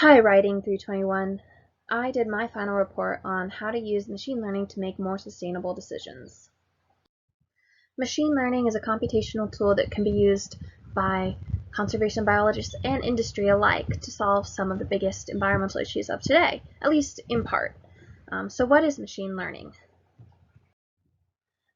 Hi, Writing 321. I did my final report on how to use machine learning to make more sustainable decisions. Machine learning is a computational tool that can be used by conservation biologists and industry alike to solve some of the biggest environmental issues of today, at least in part. So what is machine learning?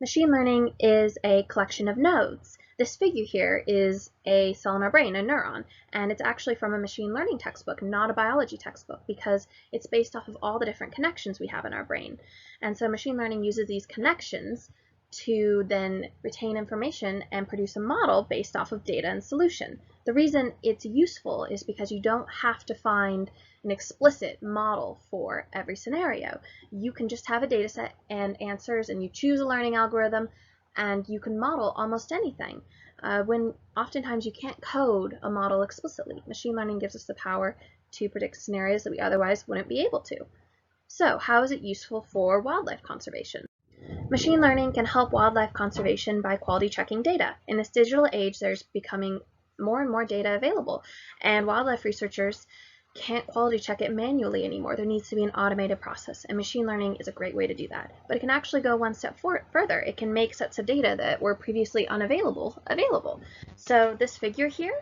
Machine learning is a collection of nodes. This figure here is a cell in our brain, a neuron, and it's actually from a machine learning textbook, not a biology textbook, because it's based off of all the different connections we have in our brain. And so machine learning uses these connections to then retain information and produce a model based off of data and solution. The reason it's useful is because you don't have to find an explicit model for every scenario. You can just have a data set and answers, and you choose a learning algorithm, and you can model almost anything. When oftentimes you can't code a model explicitly. Machine learning gives us the power to predict scenarios that we otherwise wouldn't be able to. So how is it useful for wildlife conservation? Machine learning can help wildlife conservation by quality checking data. In this digital age, there's becoming more and more data available, and wildlife researchers can't quality check it manually anymore. There needs to be an automated process, and machine learning is a great way to do that. But it can actually go one step further. It can make sets of data that were previously unavailable available. So this figure here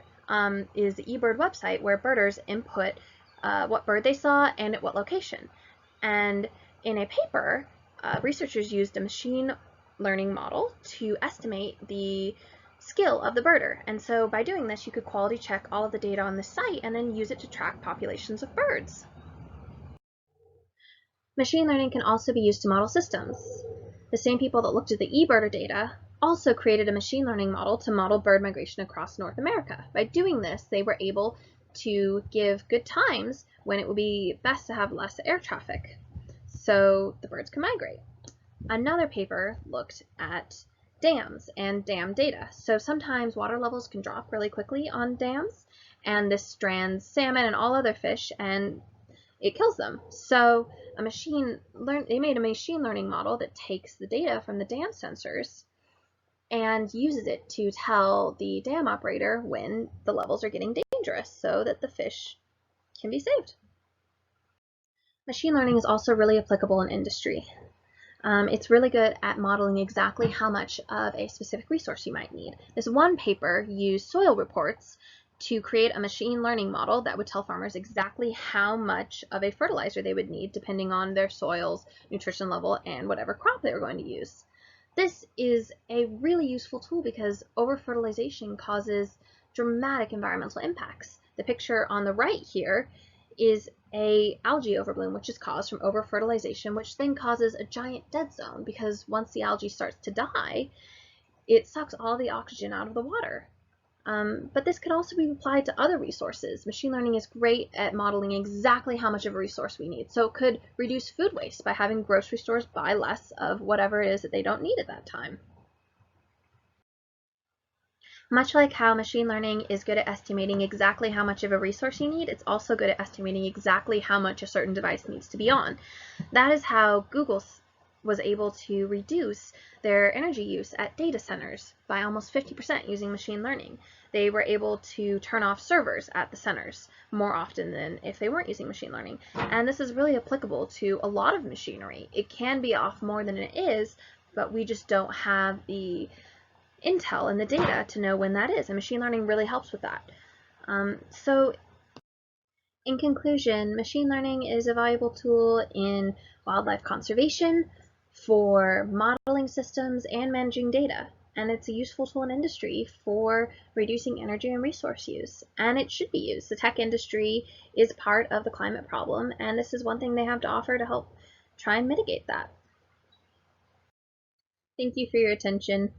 is the eBird website, where birders input what bird they saw and at what location. And in a paper, researchers used a machine learning model to estimate the skill of the birder. And so by doing this, you could quality check all of the data on the site and then use it to track populations of birds. Machine learning can also be used to model systems. The same people that looked at the eBirder data also created a machine learning model to model bird migration across North America. By doing this, they were able to give good times when it would be best to have less air traffic, so the birds can migrate. Another paper looked at dams and dam data. So sometimes water levels can drop really quickly on dams, and this strands salmon and all other fish, and it kills them. So they made a machine learning model that takes the data from the dam sensors and uses it to tell the dam operator when the levels are getting dangerous so that the fish can be saved. Machine learning is also really applicable in industry. It's really good at modeling exactly how much of a specific resource you might need. This one paper used soil reports to create a machine learning model that would tell farmers exactly how much of a fertilizer they would need depending on their soil's nutrition level and whatever crop they were going to use. This is a really useful tool because over-fertilization causes dramatic environmental impacts. The picture on the right here is a algae overbloom, which is caused from over-fertilization, which then causes a giant dead zone because once the algae starts to die, it sucks all the oxygen out of the water. But this could also be applied to other resources. Machine learning is great at modeling exactly how much of a resource we need. So it could reduce food waste by having grocery stores buy less of whatever it is that they don't need at that time. Much like how machine learning is good at estimating exactly how much of a resource you need, it's also good at estimating exactly how much a certain device needs to be on. That is how Google was able to reduce their energy use at data centers by almost 50% using machine learning. They were able to turn off servers at the centers more often than if they weren't using machine learning. And this is really applicable to a lot of machinery. It can be off more than it is, but we just don't have the intel and the data to know when that is, and machine learning really helps with that. So in conclusion, machine learning is a valuable tool in wildlife conservation, for modeling systems, and managing data. And it's a useful tool in industry for reducing energy and resource use. And it should be used. The tech industry is part of the climate problem, and this is one thing they have to offer to help try and mitigate that. Thank you for your attention.